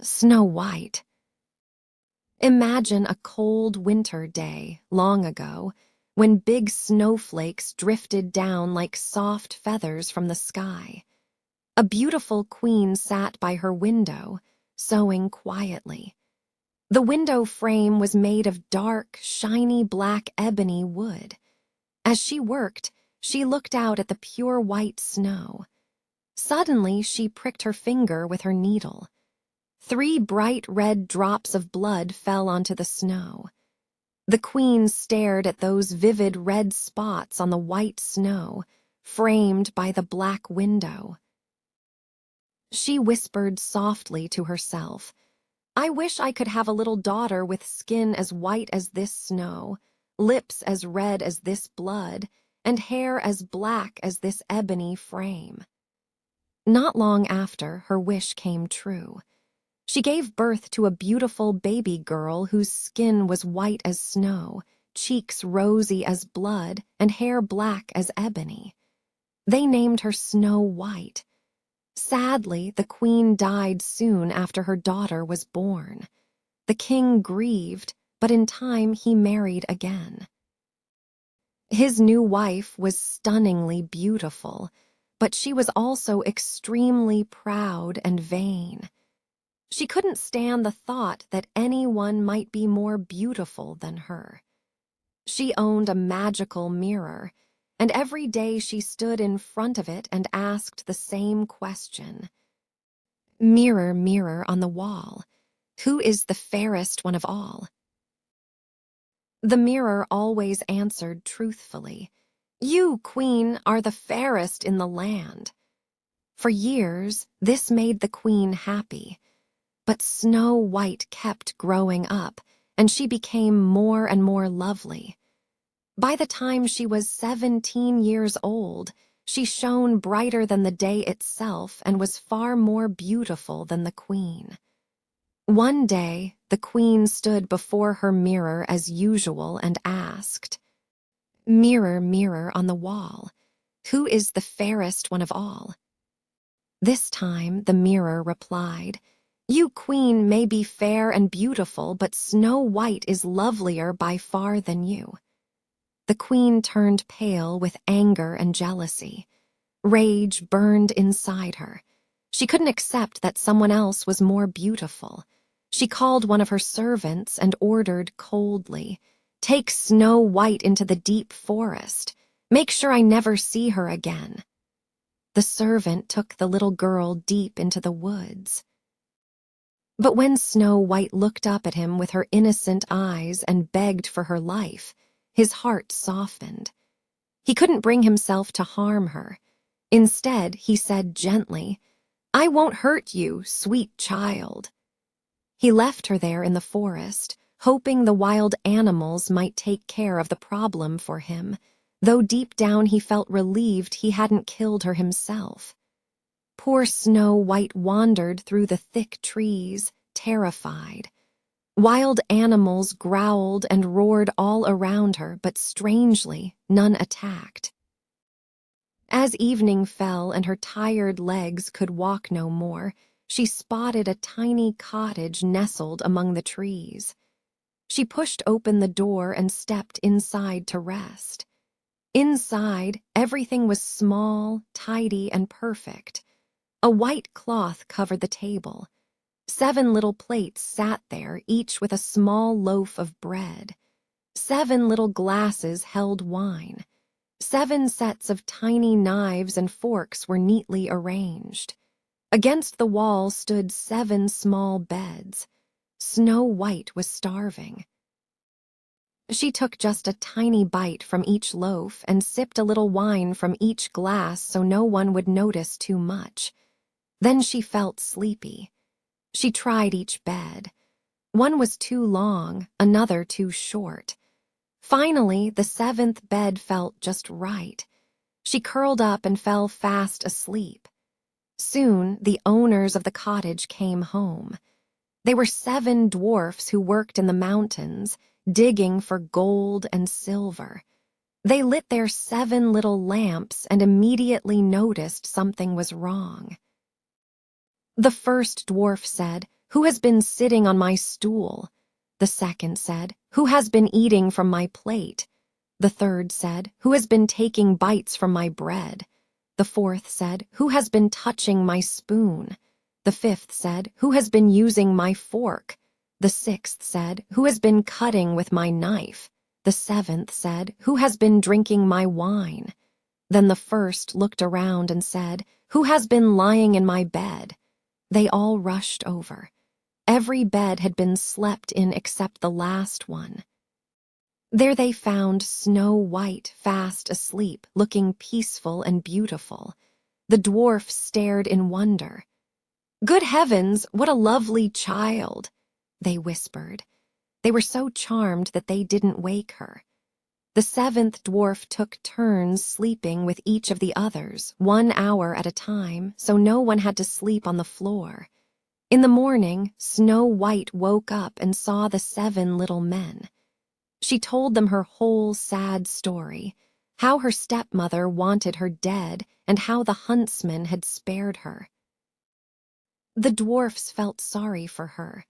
Snow White. Imagine a cold winter day long ago when big snowflakes drifted down like soft feathers from the sky. A beautiful queen sat by her window, sewing quietly. The window frame was made of dark, shiny black ebony wood. As she worked, she looked out at the pure white snow. Suddenly, she pricked her finger with her needle. 3 bright red drops of blood fell onto the snow. The queen stared at those vivid red spots on the white snow, framed by the black window. She whispered softly to herself, "I wish I could have a little daughter with skin as white as this snow, lips as red as this blood, and hair as black as this ebony frame." Not long after, her wish came true. She gave birth to a beautiful baby girl whose skin was white as snow, cheeks rosy as blood, and hair black as ebony. They named her Snow White. Sadly, the queen died soon after her daughter was born. The king grieved, but in time he married again. His new wife was stunningly beautiful, but she was also extremely proud and vain. She couldn't stand the thought that anyone might be more beautiful than her. She owned a magical mirror, and every day she stood in front of it and asked the same question. "Mirror, mirror on the wall, who is the fairest one of all?" The mirror always answered truthfully, "You, queen, are the fairest in the land." For years, this made the queen happy. But Snow White kept growing up, and she became more and more lovely. By the time she was 17 years old, she shone brighter than the day itself and was far more beautiful than the queen. One day, the queen stood before her mirror as usual and asked, "Mirror, mirror on the wall, who is the fairest one of all?" This time, the mirror replied, "You, queen, may be fair and beautiful, but Snow White is lovelier by far than you." The queen turned pale with anger and jealousy. Rage burned inside her. She couldn't accept that someone else was more beautiful. She called one of her servants and ordered coldly, "Take Snow White into the deep forest. Make sure I never see her again." The servant took the little girl deep into the woods. But when Snow White looked up at him with her innocent eyes and begged for her life, his heart softened. He couldn't bring himself to harm her. Instead, he said gently, "I won't hurt you, sweet child." He left her there in the forest, hoping the wild animals might take care of the problem for him, though deep down he felt relieved he hadn't killed her himself. Poor Snow White wandered through the thick trees, terrified. Wild animals growled and roared all around her, but strangely, none attacked. As evening fell and her tired legs could walk no more, she spotted a tiny cottage nestled among the trees. She pushed open the door and stepped inside to rest. Inside, everything was small, tidy, and perfect. A white cloth covered the table. 7 little plates sat there, each with a small loaf of bread. 7 little glasses held wine. 7 sets of tiny knives and forks were neatly arranged. Against the wall stood 7 small beds. Snow White was starving. She took just a tiny bite from each loaf and sipped a little wine from each glass so no one would notice too much. Then she felt sleepy. She tried each bed. One was too long, another too short. Finally, the 7th bed felt just right. She curled up and fell fast asleep. Soon, the owners of the cottage came home. They were 7 dwarfs who worked in the mountains, digging for gold and silver. They lit their 7 little lamps and immediately noticed something was wrong. The first dwarf said, "Who has been sitting on my stool?" The second said, "Who has been eating from my plate?" The third said, "Who has been taking bites from my bread?" The fourth said, "Who has been touching my spoon?" The fifth said, "Who has been using my fork?" The sixth said, "Who has been cutting with my knife?" The seventh said, "Who has been drinking my wine?" Then the first looked around and said, "Who has been lying in my bed?" They all rushed over. Every bed had been slept in except the last one. There they found Snow White fast asleep, looking peaceful and beautiful. The dwarf stared in wonder. "Good heavens, what a lovely child!" they whispered. They were so charmed that they didn't wake her. The seventh dwarf took turns sleeping with each of the others, 1 hour at a time, so no one had to sleep on the floor. In the morning, Snow White woke up and saw the 7 little men. She told them her whole sad story, how her stepmother wanted her dead and how the huntsman had spared her. The dwarfs felt sorry for her.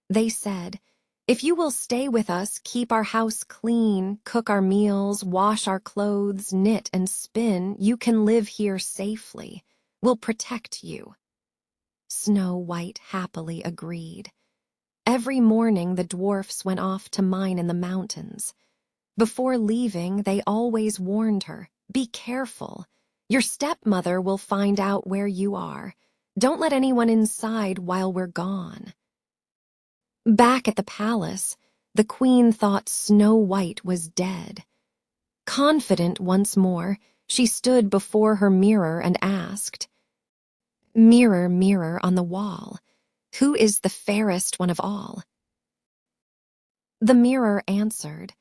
They said, "If you will stay with us, keep our house clean, cook our meals, wash our clothes, knit and spin, you can live here safely. We'll protect you." Snow White happily agreed. Every morning the dwarfs went off to mine in the mountains. Before leaving, they always warned her, "Be careful. Your stepmother will find out where you are. Don't let anyone inside while we're gone." Back at the palace, the queen thought Snow White was dead. Confident once more, she stood before her mirror and asked, "Mirror, mirror on the wall, who is the fairest one of all?" The mirror answered,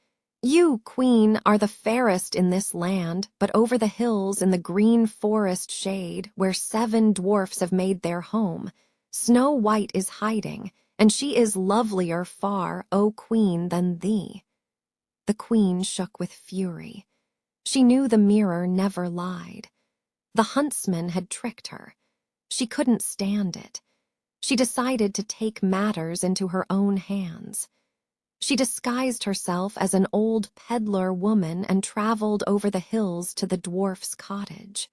"You, queen, are the fairest in this land, but over the hills in the green forest shade, where 7 dwarfs have made their home, Snow White is hiding, and she is lovelier far, O queen, than thee." The queen shook with fury. She knew the mirror never lied. The huntsman had tricked her. She couldn't stand it. She decided to take matters into her own hands. She disguised herself as an old peddler woman and traveled over the hills to the dwarf's cottage.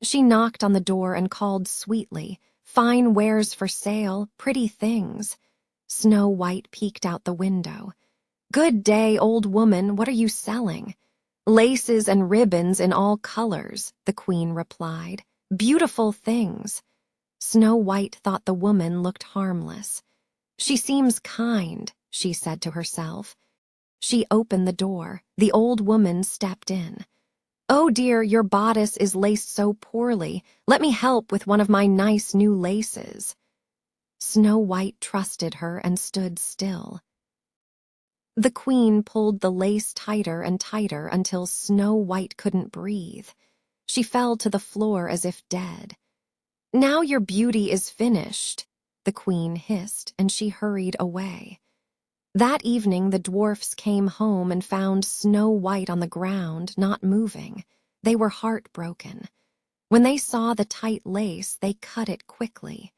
She knocked on the door and called sweetly, "Fine wares for sale, pretty things." Snow White peeked out the window. "Good day, old woman, what are you selling?" "Laces and ribbons in all colors," the queen replied. "Beautiful things." Snow White thought the woman looked harmless. "She seems kind," she said to herself. She opened the door. The old woman stepped in. "Oh dear, your bodice is laced so poorly. Let me help with one of my nice new laces." Snow White trusted her and stood still. The queen pulled the lace tighter and tighter until Snow White couldn't breathe. She fell to the floor as if dead. "Now your beauty is finished," the queen hissed, and she hurried away. That evening the dwarfs came home and found Snow White on the ground, not moving. They were heartbroken. When they saw the tight lace, they cut it quickly.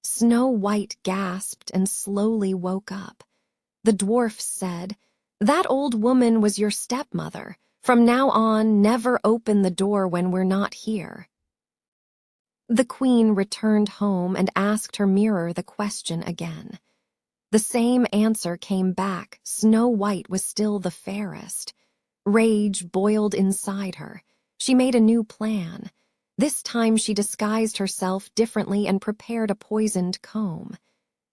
Snow White gasped and slowly woke up. The dwarfs said, "That old woman was your stepmother. From now on, never open the door when we're not here." The queen returned home and asked her mirror the question again. The same answer came back. Snow White was still the fairest. Rage boiled inside her. She made a new plan. This time she disguised herself differently and prepared a poisoned comb.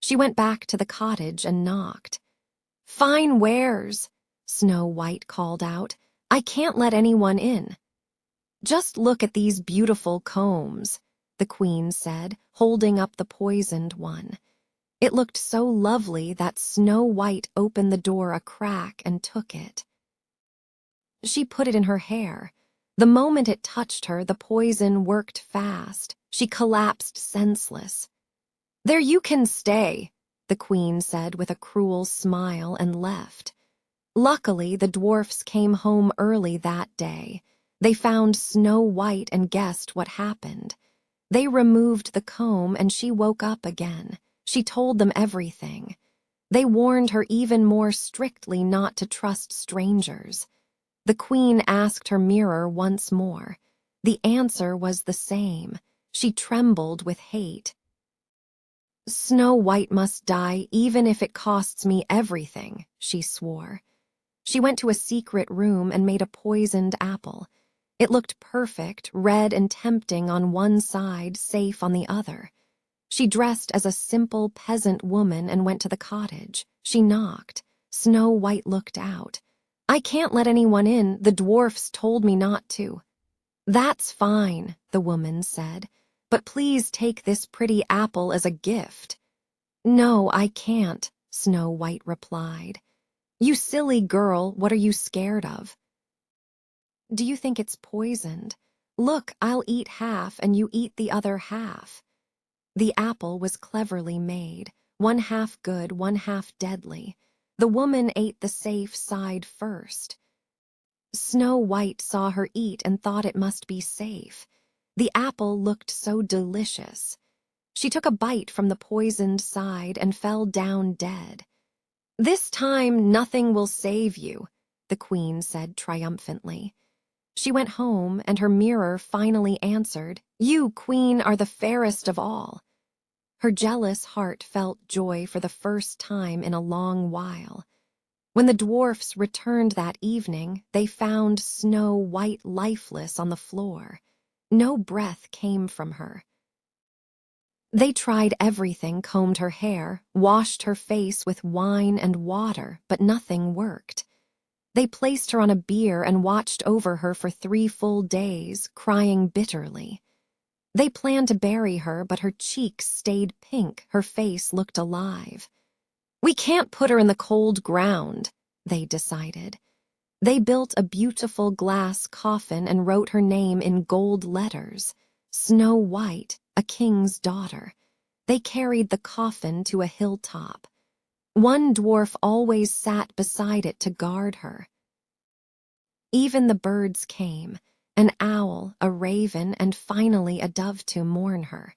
She went back to the cottage and knocked. "Fine wares," Snow White called out. "I can't let anyone in." "Just look at these beautiful combs," the queen said, holding up the poisoned one. It looked so lovely that Snow White opened the door a crack and took it. She put it in her hair. The moment it touched her, the poison worked fast. She collapsed senseless. "There you can stay," the queen said with a cruel smile and left. Luckily, the dwarfs came home early that day. They found Snow White and guessed what happened. They removed the comb and she woke up again. She told them everything. They warned her even more strictly not to trust strangers. The queen asked her mirror once more. The answer was the same. She trembled with hate. Snow White must die even if it costs me everything, she swore. She went to a secret room and made a poisoned apple. It looked perfect, red and tempting on one side, safe on the other. She dressed as a simple peasant woman and went to the cottage. She knocked. Snow White looked out. I can't let anyone in. The dwarfs told me not to. That's fine, the woman said, but please take this pretty apple as a gift. No, I can't, Snow White replied. You silly girl, what are you scared of? Do you think it's poisoned? Look, I'll eat half and you eat the other half. The apple was cleverly made, one half good, one half deadly. The woman ate the safe side first. Snow White saw her eat and thought it must be safe. The apple looked so delicious. She took a bite from the poisoned side and fell down dead. This time nothing will save you, the queen said triumphantly. She went home, and her mirror finally answered, You, queen, are the fairest of all. Her jealous heart felt joy for the first time in a long while. When the dwarfs returned that evening, they found Snow White lifeless on the floor. No breath came from her. They tried everything, combed her hair, washed her face with wine and water, but nothing worked. They placed her on a bier and watched over her for 3 full days, crying bitterly. They planned to bury her, but her cheeks stayed pink, her face looked alive. We can't put her in the cold ground, they decided. They built a beautiful glass coffin and wrote her name in gold letters, Snow White, a king's daughter. They carried the coffin to a hilltop. One dwarf always sat beside it to guard her. Even the birds came, an owl, a raven, and finally a dove to mourn her.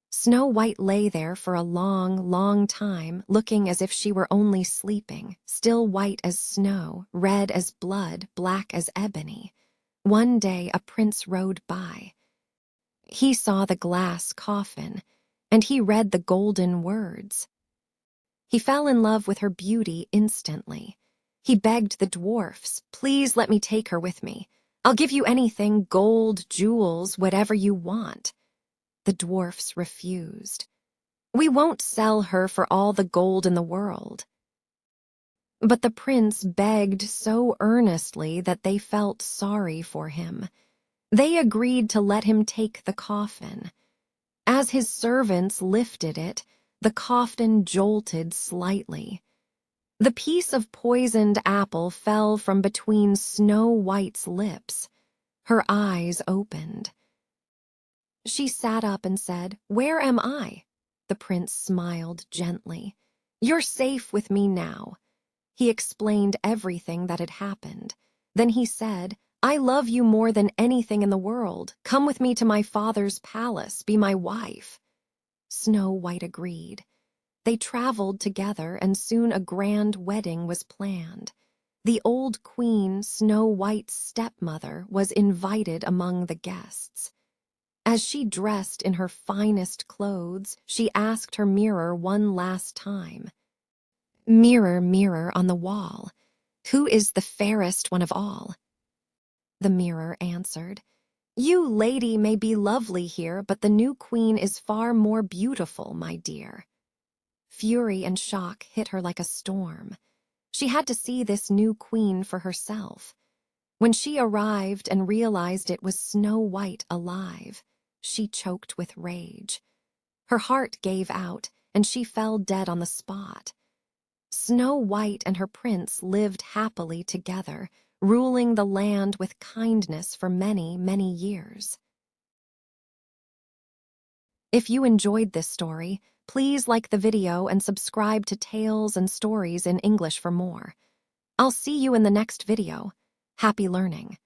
Snow White lay there for a long, long time, looking as if she were only sleeping, still white as snow, red as blood, black as ebony. One day a prince rode by. He saw the glass coffin, and he read the golden words. He fell in love with her beauty instantly. He begged the dwarfs, Please let me take her with me. I'll give you anything, gold, jewels, whatever you want. The dwarfs refused. We won't sell her for all the gold in the world. But the prince begged so earnestly that they felt sorry for him. They agreed to let him take the coffin. As his servants lifted it, the coffin jolted slightly. The piece of poisoned apple fell from between Snow White's lips. Her eyes opened. She sat up and said, Where am I? The prince smiled gently. You're safe with me now. He explained everything that had happened. Then he said, I love you more than anything in the world. Come with me to my father's palace. Be my wife. Snow White agreed. They traveled together, and soon a grand wedding was planned. The old queen, Snow White's stepmother, was invited among the guests. As she dressed in her finest clothes, she asked her mirror one last time, Mirror, mirror on the wall, who is the fairest one of all? The mirror answered, You, lady, may be lovely here, but the new queen is far more beautiful, my dear. Fury and shock hit her like a storm. She had to see this new queen for herself. When she arrived and realized it was Snow White alive, she choked with rage. Her heart gave out, and she fell dead on the spot. Snow White and her prince lived happily together, ruling the land with kindness for many, many years. If you enjoyed this story, please like the video and subscribe to Tales and Stories in English for more. I'll see you in the next video. Happy learning!